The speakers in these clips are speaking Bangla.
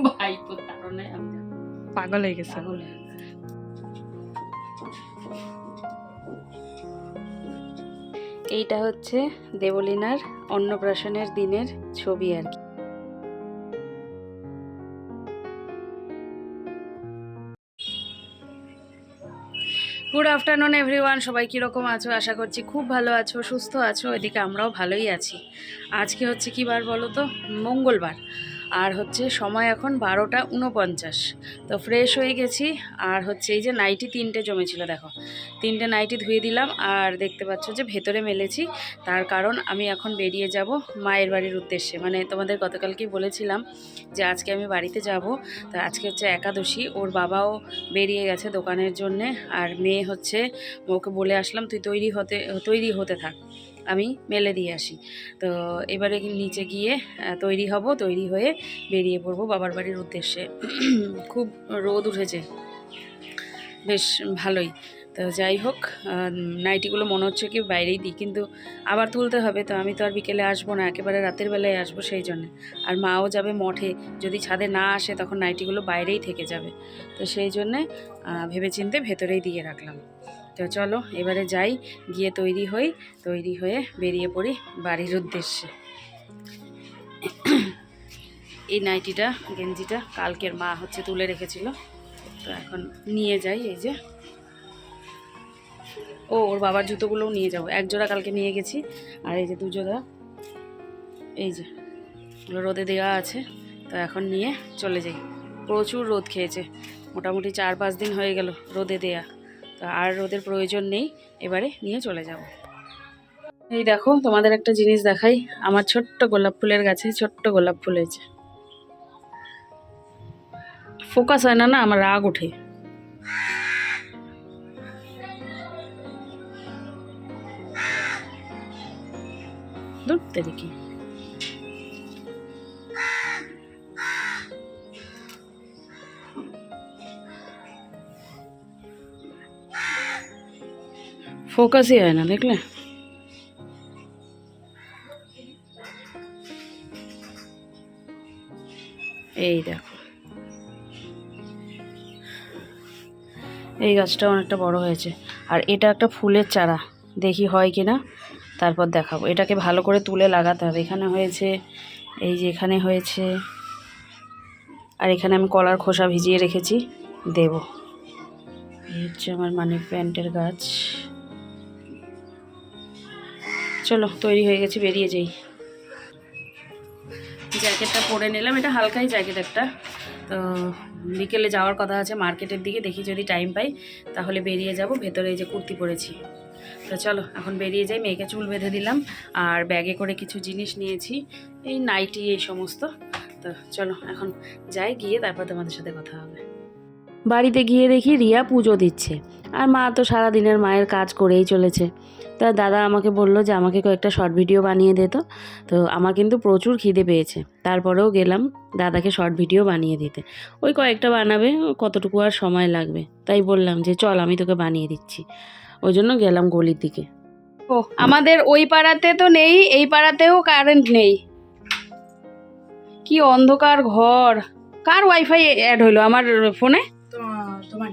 ভাইপোর কারণে আমি পাগল হয়ে গেছে। পাগল হয়ে গেছি। এইটা হচ্ছে দেবলীনার অন্নপ্রাশনের দিনের ছবি আর কি। গুড আফটারনুন এভরিওয়ান, সবাই কীরকম আছো? আশা করছি খুব ভালো আছো, সুস্থ আছো। এদিকে আমরাও ভালোই আছি। আজকে হচ্ছে কী বার বলো তো? মঙ্গলবার। আর হচ্ছে সময় এখন 12টা 49। তো ফ্রেশ হয়ে গেছি। আর হচ্ছে এই যে নাইটি 3টে জমেছিল, দেখো 3টে নাইটি ধুয়ে দিলাম। আর দেখতে পাচ্ছ যে ভেতরে মেলেছি, তার কারণ আমি এখন বেরিয়ে যাব মায়ের বাড়ির উদ্দেশ্যে। মানে তোমাদের গতকালকেই বলেছিলাম যে আজকে আমি বাড়িতে যাব। তো আজকে হচ্ছে একাদশী, ওর বাবাও বেরিয়ে গেছে দোকানের জন্যে। আর মেয়ে হচ্ছে, ওকে বলে আসলাম তুই তৈরি হতে থাক, আমি মেলে দিয়ে আসি। তো এবারে নিচে গিয়ে তৈরি হব, তৈরি হয়ে বেরিয়ে পড়বো বাবার বাড়ির উদ্দেশ্যে। খুব রোদ উঠেছে, বেশ ভালোই। তো যাই হোক, নাইটিগুলো মনে হচ্ছে কি বাইরেই দিই, কিন্তু আবার তুলতে হবে। তো আমি তো আর বিকেলে আসবো না, একেবারে রাতের বেলায় আসবো, সেই জন্যে। আর মাও যাবে মঠে, যদি ছাদে না আসে তখন নাইটিগুলো বাইরেই থেকে যাবে। তো সেই জন্যে ভেবেচিন্তে ভেতরেই দিয়ে রাখলাম। তো চলো এবারে যাই, গিয়ে তৈরি হই, তৈরি হয়ে বেরিয়ে পড়ি বাড়ির উদ্দেশ্যে। এই নাইটিটা, গেঞ্জিটা কালকের মা হচ্ছে তুলে রেখেছিল, তো এখন নিয়ে যাই। এই যে ওর বাবার জুতোগুলোও নিয়ে যাব, এক জোড়া কালকে নিয়ে গেছি, আর এই যে 2 জোড়া এই যে রোদে দেওয়া আছে। তো এখন নিয়ে চলে যাই। প্রচুর রোদ খেয়েছে, মোটামুটি 4-5 দিন হয়ে গেল রোদে দেয়া। তো আর রোদের প্রয়োজন নেই, এবারে নিয়ে চলে যাব। এই দেখো, তোমাদের একটা জিনিস দেখাই। আমার ছোট্ট গোলাপ ফুলের গাছে ছোট্ট গোলাপ ফুল হয়েছে। ফোকাস হয় না, না আমার রাগ ওঠে। ধরতে দেখি, ফোকাসই হয় না, দেখলে? এই দেখো, এই গাছটা অনেকটা বড় হয়েছে। আর এটা একটা ফুলের চারা, দেখি হয় কিনা, তারপর দেখাবো। এটাকে ভালো করে তুলে লাগাতে হবে। এখানে হয়েছে, এই যে এখানে হয়েছে, আর এখানে আমি কলার খোসা ভিজিয়ে রেখেছি, দেব। এই হচ্ছে আমার মানি প্ল্যান্টের গাছ। চলো তৈরি হয়ে গেছি, বেরিয়ে যাই। জ্যাকেটটা পরে নিলাম, এটা হালকাই জ্যাকেট একটা। তো বিকেলে যাওয়ার কথা আছে মার্কেটের দিকে, দেখি যদি টাইম পাই তাহলে বেরিয়ে যাব। ভেতরে এই যে কুর্তি পরেছি। তো চলো এখন বেরিয়ে যাই। মেয়েকে চুল বেঁধে দিলাম, আর ব্যাগে করে কিছু জিনিস নিয়েছি, এই নাইটি এই সমস্ত। তো চলো এখন যাই, গিয়ে তারপর তোমাদের সাথে কথা হবে। বাড়িতে গিয়ে দেখি রিয়া পুজো দিচ্ছে, আর মা তো সারাদিনের মায়ের কাজ করেই চলেছে। তা দাদা আমাকে বলল যে আমাকে কয়েকটা শর্ট ভিডিও বানিয়ে দে। তো আমার কিন্তু প্রচুর খিদে পেয়েছে, তারপরেও গেলাম দাদাকে শর্ট ভিডিও বানিয়ে দিতে। ওই কয়েকটা বানাবে, কতটুকু আর সময় লাগবে, তাই বললাম যে চল আমি তোকে বানিয়ে দিচ্ছি। ওই জন্য গেলাম গলির দিকে। ও আমাদের ওই পাড়াতে তো নেই, এই পাড়াতেও কারেন্ট নেই। কি অন্ধকার ঘর। কার ওয়াইফাই অ্যাড হলো আমার ফোনে? তোমার।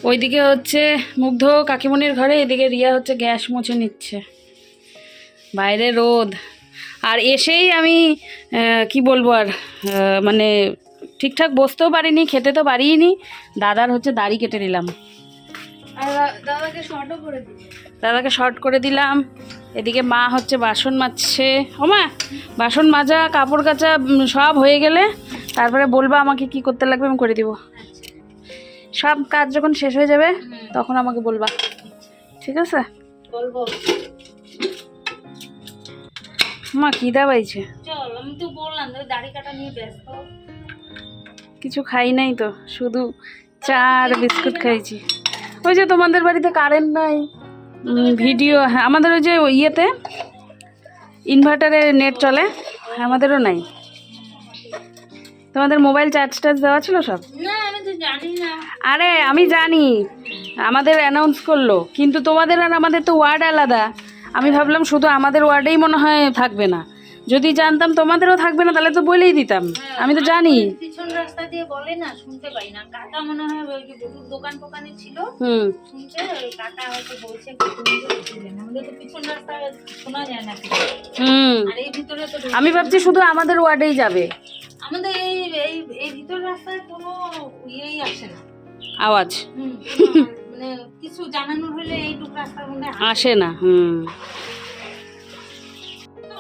ওইদিকে হচ্ছে মুগ্ধ কাকিমণির ঘরে, এদিকে রিয়া হচ্ছে গ্যাস মুছে নিচ্ছে। বাইরে রোদ, আর এসেই আমি কি বলবো আর, মানে ঠিকঠাক বসতেও পারিনি, খেতে তো পারিনি। দাদার হচ্ছে দাড়ি কেটে নিলাম, দাদাকে শর্ট করে দিলাম। এদিকে মা হচ্ছে বাসন মাজছে। ও মা, বাসন মাজা কাপড় কাচা সব হয়ে গেলে তারপরে বলবা আমাকে কি করতে লাগবে, আমি করে দিব। সব কাজ যখন শেষ হয়ে যাবে তখন আমাকে বলবা, ঠিক আছে? বলবো। মা খিদা পাইছে, চল। আমি তো বললাম দাড়ি কাটা নিয়ে ব্যস্ত। কিছু খাই নাই তো, শুধু চা আর বিস্কুট খাইছি। ওই যে তোমাদের বাড়িতে কারেন্ট নাই, ভিডিও, হ্যাঁ আমাদের ওই যে ইয়েতে ইনভার্টারে নেট চলে, আমাদেরও নাই। তোমাদের মোবাইল চার্জ দেওয়া ছিল সব? না আমি তো জানি না। আরে আমি জানি, আমাদের অ্যানাউন্স করলো, কিন্তু তোমাদের আর আমাদের তো ওয়ার্ড আলাদা। আমি ভাবলাম শুধু আমাদের ওয়ার্ডেই মনে হয় থাকবে না, যদি জানতাম তোমাদেরও থাকবে না তাহলে তো বলেই দিতাম, আমি তো জানি। পিছন রাস্তা দিয়ে বলে না, শুনতে পাই না। কাকা মনে হয় ওই যে বটুর দোকান ফোকানে ছিল, শুনছে ওই কাকা হয়তো বলছে আমাদের তো পিছন রাস্তা শোনা যায় না। আর এই ভিতরে তো আমি ভাবছি শুধু আমাদের ওয়ার্ডেই যাবে, আমাদের এই এই এই ভিতর রাস্তায় কোনো ইয়েই আসে না, আওয়াজ মানে কিছু জানানো হলে এইটুকু রাস্তার মধ্যে আসে না।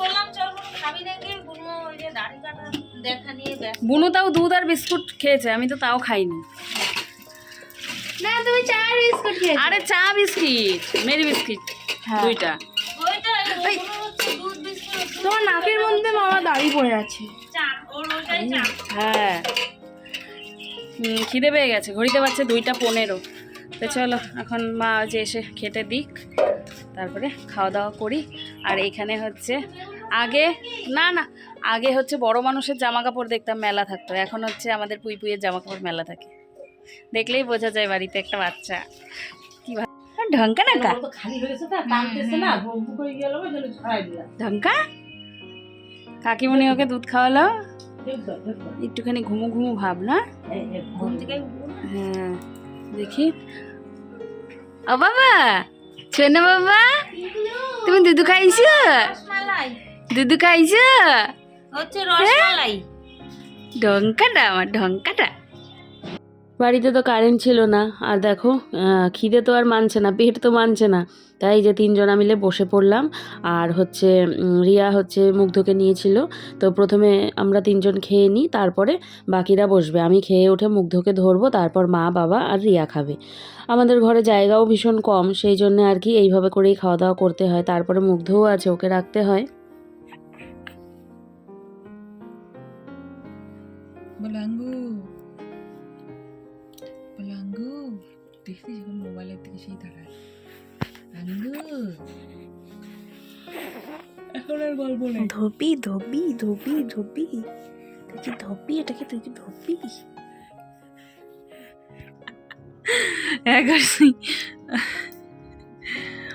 বললাম চল কোনো খাবি নাকি, বুনো ওই যে দাড়ি কাটা দেখা নিয়ে ব্যস্ত। বুনু তাও দুধ আর বিস্কুট খেয়েছে, আমি তো তাও খাইনি। না তুমি চা আর বিস্কুট খেয়েছো? আরে চা বিস্কিট, মেরি বিস্কিট দুইটা। ওইটা বুনো হচ্ছে দুধ বিস্কুট। তোমার নাকের মধ্যে মামা দাড়ি পড়ে আছে। চা ওর ওইটাই চা। হ্যাঁ খিদে পেয়ে গেছে, ঘড়িতে বাজছে 2:15। তো চলো এখন মা যে এসে খেতে দিক, তারপরে খাওয়া দাওয়া করি। আর এখানে হচ্ছে আগে হচ্ছে বড় মানুষের জামা কাপড় দেখতাম মেলা থাকতো, এখন হচ্ছে আমাদের পুইয়ের জামা কাপড় মেলা থাকে, দেখলেই বোঝা যায় বাড়িতে একটা বাচ্চা কি ঢঙ্কা না ঢঙ্কা। কাকিমণি ওকে দুধ খাওয়ালো, একটুখানি ঘুমু ঘুমু ভাব না? হ্যাঁ দেখি। ও বাবা, শোনো বাবা, তুমি দুধু খাইছো? দুধু খাইছো? হচ্ছে রসমালাই। ঢঙ্কাটা আমার ঢঙ্কাটা। বাড়িতে তো কারেন্ট ছিল না, আর দেখো খিদে তো আর মানছে না, পেট তো মানছে না, তাই যে 3 জনা মিলে বসে পড়লাম। আর হচ্ছে রিয়া হচ্ছে মুগ্ধকে নিয়েছিল, তো প্রথমে আমরা 3 জন খেয়ে নিই, তারপরে বাকিরা বসবে। আমি খেয়ে উঠে মুগ্ধকে ধরবো, তারপর মা বাবা আর রিয়া খাবে। আমাদের ঘরে জায়গাও ভীষণ কম, সেই জন্য আর কি এইভাবে করেই খাওয়া দাওয়া করতে হয়। তারপরে মুগ্ধও আছে, ওকে রাখতে হয়। দেখছিস এখন মোবাইলের দিকে সেই তাকায়। এখন আর গল্প নেই। ধোপি ধোপি ধোপি ধোপি, তুই কি ধোপি? এটাকে তুই কি ধোপি?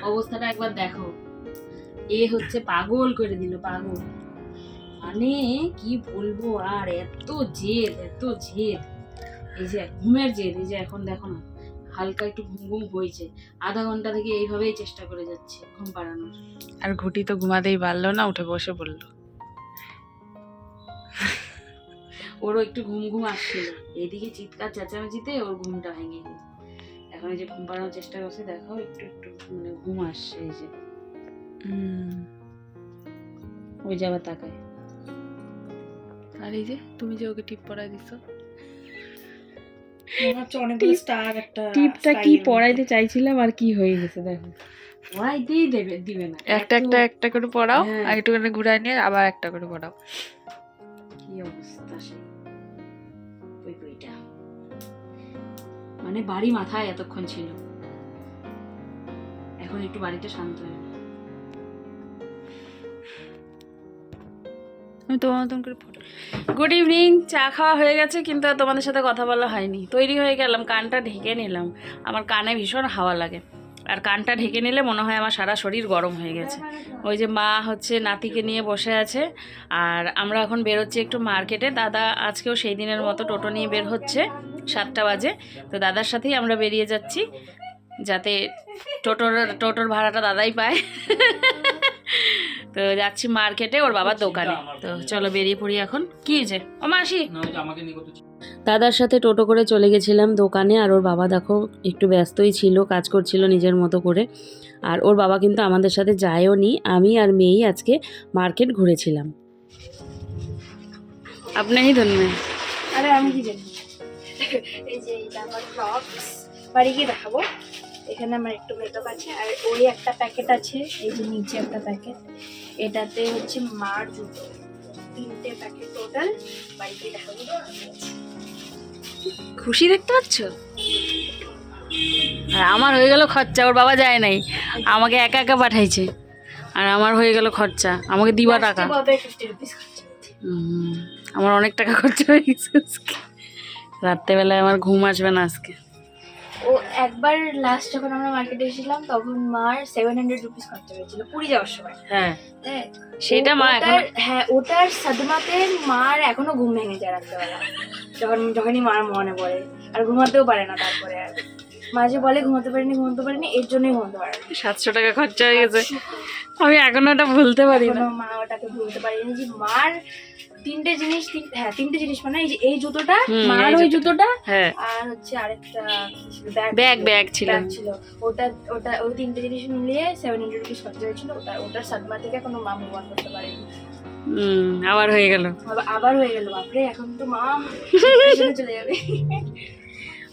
অবস্থাটা একবার দেখো, এ হচ্ছে পাগল করে দিল, পাগল মানে কি বলবো। আর এত জেদ, এত জেদ, এই যে ঘুমের জেদ। এই যে এখন দেখো না হালকা একটু ঘুম ঘুম হয়েছে, আধা ঘন্টা থেকে এইভাবেই চেষ্টা করে যাচ্ছে ঘুম পাড়ানোর। আর ঘুটি তো ঘুমাতেই পারলো না, উঠে বসে পড়লো। ওরও একটু ঘুম ঘুম আসছিল, এদিকে চিৎকার চেঁচামেচিতে ওর ঘুমটা ভেঙে গেল। এখন এই যে ঘুম পাড়ানোর চেষ্টা করছে, দেখো একটু একটু মানে ঘুম আসছে। এই যে ওই যে আবার তাকায়। আর এই যে তুমি যে ওকে টিপ পরাই দিছো, টিপটা কি পড়াইতে চাইছিলাম আর কি হয়ে গেছে দেখো। পড়াইতেই দিবে না, একটা করে পড়াও, আর একটুখানি ঘুরাই নিয়ে আবার একটা করে পড়াও। কি অবস্থা সেই বইটা, মানে বাড়ি মাথায় এতক্ষণ ছিল, এখন একটু বাড়িটা শান্ত হয়ে। আমি তোমার মতন করে ফটো। গুড ইভিনিং, চা খাওয়া হয়ে গেছে, কিন্তু আর তোমাদের সাথে কথা বলা হয়নি। তৈরি হয়ে গেলাম, কানটা ঢেকে নিলাম, আমার কানে ভীষণ হাওয়া লাগে, আর কানটা ঢেকে নিলে মনে হয় আমার সারা শরীর গরম হয়ে গেছে। ওই যে মা হচ্ছে নাতিকে নিয়ে বসে আছে, আর আমরা এখন বেরোচ্ছি একটু মার্কেটে। দাদা আজকেও সেই দিনের মতো টোটো নিয়ে বের হচ্ছে 7টা বাজে, তো দাদার সাথেই আমরা বেরিয়ে যাচ্ছি, যাতে টোটোর ভাড়াটা দাদাই পায়। তো যাচ্ছি মার্কেটে, ওর বাবার দোকানে। তো চলো বেরিয়ে পড়ি এখন। কি হয়েছে ও মাসি? দাদার সাথে টোটো করে চলে গেছিলাম দোকানে, আর ওর বাবা দেখো একটু ব্যস্তই ছিল, কাজ করছিল নিজের মতো করে। আর ওর বাবা কিন্তু আমাদের সাথে যায়ও নি, আমি আর মেয়েই আজকে মার্কেট ঘুরেছিলাম। আপনারই ধন্যবাদ। আরে আমি কি জানি, এই যে এটা আমার ক্লথস, বাড়ি গিয়ে দেখাবো। এখানে আমার একটু মেকআপ আছে, আর ওই একটা প্যাকেট আছে, এই যে নিচে একটা প্যাকেট, এটাতে হচ্ছে মার জুতো, 3টে প্যাকেট টোটাল। বাড়ি গিয়ে দেখাবো। খুশি দেখতে পাচ্ছ? আর আমার হয়ে গেল খরচা, ওর বাবা যায় নাই, আমাকে একা একা পাঠাইছে, আর আমার হয়ে গেল খরচা, আমাকে দিবা টাকা। আমার অনেক টাকা খরচা হয়ে গেছে আজকে, রাত্রেবেলায় আমার ঘুম আসবে না আজকে। ও একবার লাস্ট যখন আমরা মার্কেটে এসেছিলাম তখন মার 700 রুপিস খরচা হয়েছিল পুরী যাওয়ার সময়। হ্যাঁ হ্যাঁ, সেটা মা ওটার হ্যাঁ ওটার সাদমাতে মার এখনো ঘুম ভেঙে যায় রাত্রেবেলা, যখনই মার মনে পড়ে, আর ঘুমাতেও পারে না। তারপরে আর মাঝে বলে ঘুমাতে পারিনি, এর জন্যই ঘুমাতে পারে না। 700 টাকা খরচা হয়ে গেছে, আমি এখনো ওটা ভুলতে পারি না। এখনো মা ওটাকে ভুলতে পারিনি যে মার তিনটে জিনিস মানে এই জুতোটা, মার ওই জুতোটা, হ্যাঁ আর হচ্ছে আরেকটা ব্যাগ ছিল। ওটা ওই তিনটে জিনিস মিলিয়ে 700 রুপিস খরচা হয়েছিল। ওটার সাদমা থেকে কোনো মা মুভ অন করতে পারেনি। আবার হয়ে গেল, আবার হয়ে গেল। বাপরে, এখন তো মা চলে যাবে।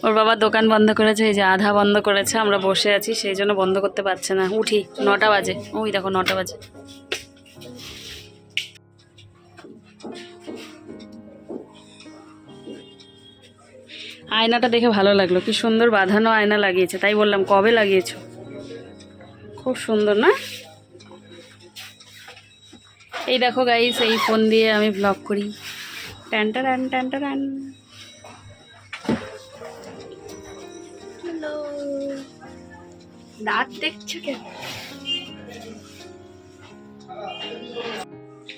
ওর বাবা দোকান বন্ধ করেছে, এই যে আধা বন্ধ করেছে, আমরা বসে আছি সেই জন্য বন্ধ করতে পারছে না। উঠি, 9টা বাজে, ওই দেখো 9টা বাজে। আয়নাটা দেখে ভালো লাগলো, কি সুন্দর বাঁধানো আয়না লাগিয়েছে, তাই বললাম কবে লাগিয়েছো, খুব সুন্দর না? এই দেখো গাইস, এই ফোন দিয়ে আমি ব্লগ করি। টান টান। দাঁত দেখছো কেন?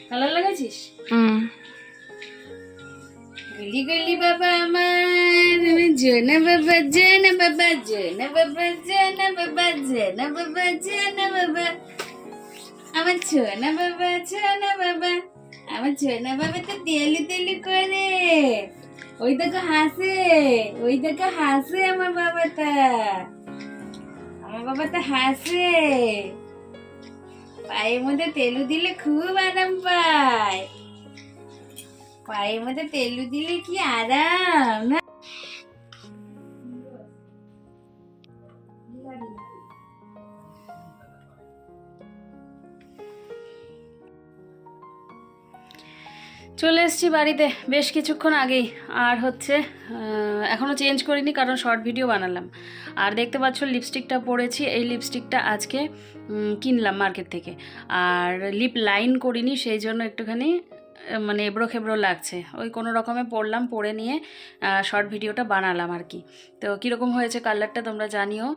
কালার লাগাইছিস? গলি গলি বাবা আমার, জোনা বাবা জোনা বাবা জোনা বাবা জোনা বাবা জোনা বাবা জোনা বাবা, আমার ছোনা বাবা ছোনা বাবা, আমার ছোনা বাবা তো তেলু তেলু করে, ওই দেখো হাসে আমার বাবাটা, আমার বাবাটা হাসে, পায়ের মধ্যে তেলু দিলে খুব আরাম পায়, পায়ের মধ্যে তেলু দিলে কি আরাম না? চলে এসেছি বাড়িতে বেশ কিছুক্ষণ আগেই, আর হচ্ছে এখনও চেঞ্জ করিনি কারণ শর্ট ভিডিও বানালাম। আর দেখতে পাচ্ছ লিপস্টিকটা পরেছি, এই লিপস্টিকটা আজকে কিনলাম মার্কেট থেকে, আর লিপ লাইন করিনি সেই জন্য একটুখানি মানে এবড়ো খেবড়ো লাগছে, ওই কোনো রকমে পরলাম, পরে নিয়ে শর্ট ভিডিওটা বানালাম আর কি। তো কীরকম হয়েছে কালারটা তোমরা জানিও।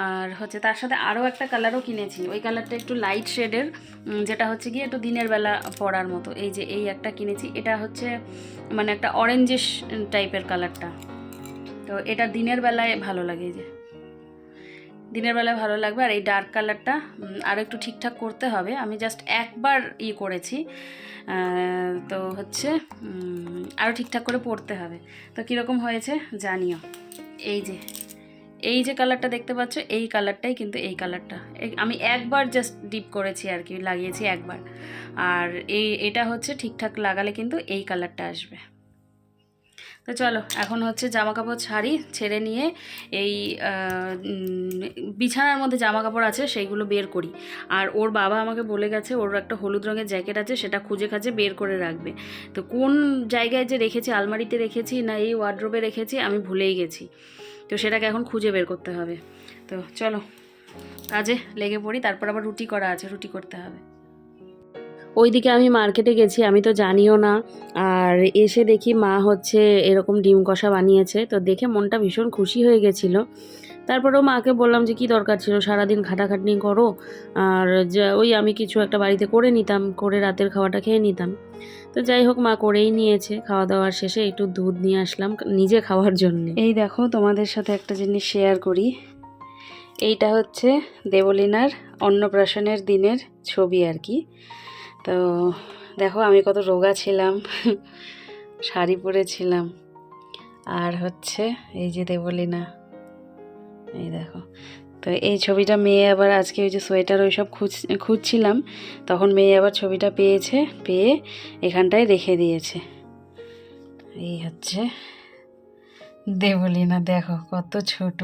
আর হচ্ছে তার সাথে আরও একটা কালারও কিনেছি, ওই কালারটা একটু লাইট শেডের, যেটা হচ্ছে গিয়ে একটু দিনের বেলা পরার মতো। এই যে এই একটা কিনেছি, এটা হচ্ছে মানে একটা অরেঞ্জিশ টাইপের কালারটা, তো এটা দিনের বেলায় ভালো লাগে, এই যে দিনের বেলায় ভালো লাগবে। আর এই ডার্ক কালারটা আরও একটু ঠিকঠাক করতে হবে, আমি জাস্ট একবার করেছি, তো হচ্ছে আরও ঠিকঠাক করে পরতে হবে। তো কীরকম হয়েছে জানিও। এই যে কালারটা দেখতে পাচ্ছ, এই কালারটাই কিন্তু এই কালারটা আমি একবার জাস্ট ডিপ করেছি আর কি, লাগিয়েছি একবার। আর এটা হচ্ছে ঠিকঠাক লাগালে কিন্তু এই কালারটা আসবে। তো চলো এখন হচ্ছে জামা কাপড় ছেড়ে নিয়ে এই বিছানার মধ্যে জামা কাপড় আছে সেইগুলো বের করি। আর ওর বাবা আমাকে বলে গেছে ওর একটা হলুদ রঙের জ্যাকেট আছে, সেটা খুঁজে খাজে বের করে রাখবে। তো কোন জায়গায় যে রেখেছি, আলমারিতে রেখেছি না এই ওয়ার্ড্রোবে রেখেছি আমি ভুলেই গেছি, তো সেটাকে এখন খুঁজে বের করতে হবে। তো চলো কাজে লেগে পড়ি, তারপর আবার রুটি করা আছে, রুটি করতে হবে। ওইদিকে আমি মার্কেটে গেছি, আমি তো জানিও না, আর এসে দেখি মা হচ্ছে এরকম ডিম কষা বানিয়েছে, তো দেখে মনটা ভীষণ খুশি হয়ে গেছিলো। তারপরেও মাকে বললাম যে কি দরকার ছিল, সারাদিন খাটাখাটনি করো, আর ওই আমি কিছু একটা বাড়িতে করে নিতাম, করে রাতের খাওয়াটা খেয়ে নিতাম। তো যাই হোক মা করেই নিয়েছে। খাওয়া দাওয়ার শেষে একটু দুধ নিয়ে আসলাম নিজে খাওয়ার জন্য। এই দেখো তোমাদের সাথে একটা জিনিস শেয়ার করি, এইটা হচ্ছে দেবলীনার অন্নপ্রাশনের দিনের ছবি আর কি। তো দেখো আমি কত রোগা ছিলাম, শাড়ি পরেছিলাম, আর হচ্ছে এই যে দেবলীনা, এই দেখো। তো এই ছবিটা মেয়ে আবার আজকে ওই যে সোয়েটার ওইসব খুঁজছিলাম, তখন মেয়ে আবার ছবিটা পেয়ে এখানটায় রেখে দিয়েছে। এই হচ্ছে দেবলীনা, দেখো কত ছোট।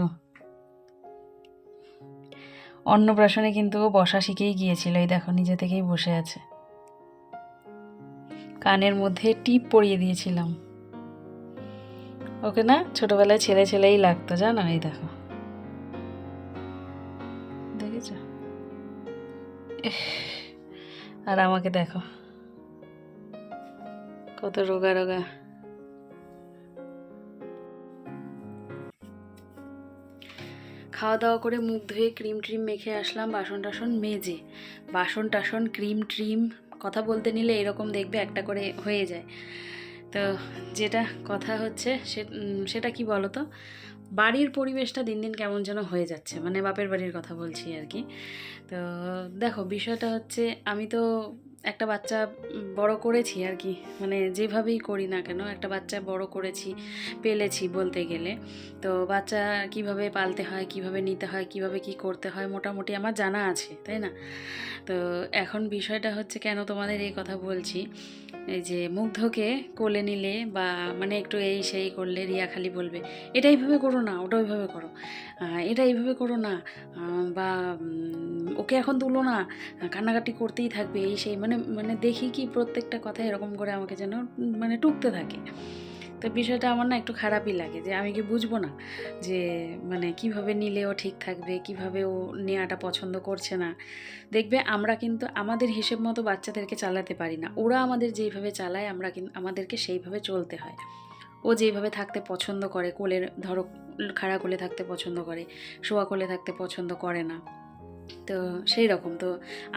অন্নপ্রাশনে কিন্তু ও বসা শিখেই গিয়েছিল, এই দেখো নিজে থেকেই বসে আছে। কানের মধ্যে টিপ পরিয়ে দিয়েছিলাম ওকে, না ছোটবেলায় ছেলেই লাগতো জানো। এই দেখো দেখেছ, আর আমাকে দেখো কত রোগা রোগা। খাওয়া দাওয়া করে মুখ ধুয়ে ক্রিম ট্রিম মেখে আসলাম, বাসন টাসন মেজে, বাসন টাসন ক্রিম ট্রিম কথা বলতে নিলে এরকম দেখবে একটা করে হয়ে যায়। তো যেটা কথা হচ্ছে সেটা কি বলো তো, বাড়ির পরিবেশটা দিন দিন কেমন যেন হয়ে যাচ্ছে, মানে বাপের বাড়ির কথা বলছি আর কি। তো দেখো বিষয়টা হচ্ছে, আমি তো একটা বাচ্চা বড় করেছি আর কি, মানে যেভাবেই করি না কেন একটা বাচ্চা বড় করেছি, পেলেছি বলতে গেলে। তো বাচ্চা কিভাবে পালতে হয়, কিভাবে নিতে হয়, কিভাবে কি করতে হয় মোটামুটি আমার জানা আছে, তাই না? তো এখন বিষয়টা হচ্ছে কেন তোমাদের এই কথা বলছি, এই যে মুগ্ধকে কোলে নিলে বা মানে একটু এই সেই করলে রিয়া খালি বলবে এটা এইভাবে করো না, ওটা ওইভাবে করো, এটা এইভাবে করো না, বা ওকে এখন তুলো না, কান্নাকাটি করতেই থাকবে এই সেই, মানে মানে দেখি কি প্রত্যেকটা কথা এরকম করে আমাকে যেন মানে টুকতে থাকে। তো বিষয়টা আমার না একটু খারাপই লাগে, যে আমি কি বুঝবো না যে মানে কিভাবে নিলে ও ঠিক থাকবে, কিভাবে ও নেওয়াটা পছন্দ করছে না। দেখবে আমরা কিন্তু আমাদের হিসেব মতো বাচ্চাদেরকে চালাতে পারি না, ওরা আমাদের যেইভাবে চালায় আমরা কিন্তু আমাদেরকে সেইভাবে চলতে হয়। ও যেইভাবে থাকতে পছন্দ করে, কোলে ধরো খাড়া কোলে থাকতে পছন্দ করে, শোয়া কোলে থাকতে পছন্দ করে না, তো সেই রকম তো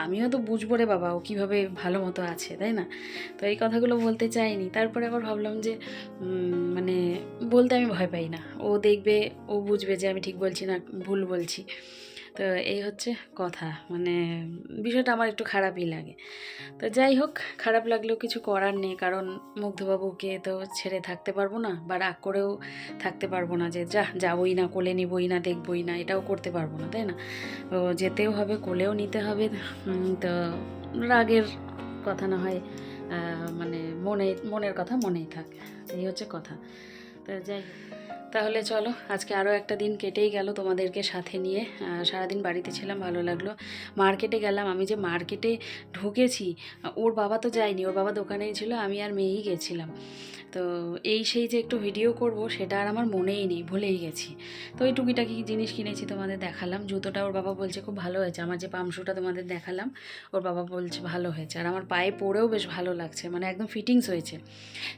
আমিও তো বুঝবো রে বাবা ও কীভাবে ভালো মতো আছে, তাই না? তো এই কথাগুলো বলতে চাইনি, তারপরে আবার ভাবলাম যে মানে বলতে আমি ভয় পাই না, ও দেখবে ও বুঝবে যে আমি ঠিক বলছি না ভুল বলছি। তো এই হচ্ছে কথা, মানে বিষয়টা আমার একটু খারাপই লাগে। তো যাই হোক, খারাপ লাগলেও কিছু করার নেই, কারণ মুগ্ধবাবুকে তো ছেড়ে থাকতে পারবো না, বা রাগ করেও থাকতে পারবো না যে যাবই না, কোলে নিবই না, দেখবই না, এটাও করতে পারবো না, তাই না? তো যেতেও হবে, কোলেও নিতে হবে। তো রাগের কথা না হয় মানে মনের কথা মনেই থাক, এই হচ্ছে কথা। তো যাই হোক, তাহলে চলো আজকে আরও একটা দিন কেটেই গেল তোমাদেরকে সাথে নিয়ে। সারাদিন বাড়িতে ছিলাম, ভালো লাগলো। মার্কেটে গেলাম, আমি যে মার্কেটে ঢুকেছি, ওর বাবা তো যায়নি, ওর বাবা দোকানেই ছিল, আমি আর মেয়েই গেছিলাম। তো এই সেই যে একটু ভিডিও করব সেটা আর আমার মনেই নেই, ভুলেই গেছি। তো ওই টুকিটাকি জিনিস কিনেছি, তোমাদের দেখালাম। জুতোটা ওর বাবা বলছে খুব ভালো হয়েছে, আমার যে পামশুটা তোমাদের দেখালাম ওর বাবা বলছে ভালো হয়েছে, আর আমার পায়ে পরেও বেশ ভালো লাগছে, মানে একদম ফিটিংস হয়েছে।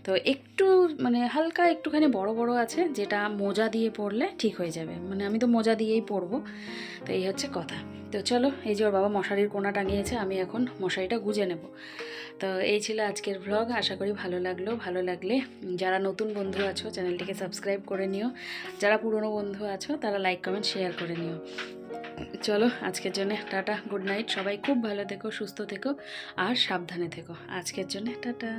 তো একটু মানে হালকা একটুখানি বড় বড় আছে, যেটা মোজা দিয়ে পরলে ঠিক হয়ে যাবে, মানে আমি তো মোজা দিয়েই পরবো। তো এই হচ্ছে কথা। তো চলো, এই যে ওর বাবা মশারির কোণা টাঙিয়েছে, আমি এখন মশারিটা গুজে নেব। তো এই ছিল আজকের ভ্লগ, আশা করি ভালো লাগলো। ভালো লাগলে যারা নতুন বন্ধু আছো চ্যানেলটিকে সাবস্ক্রাইব করে নিও, যারা পুরনো বন্ধু আছো তারা লাইক কমেন্ট শেয়ার করে নিও। চলো আজকের জন্য টাটা, গুড নাইট, সবাই খুব ভালো থেকো, সুস্থ থেকো আর সাবধানে থেকো। আজকের জন্য টাটা।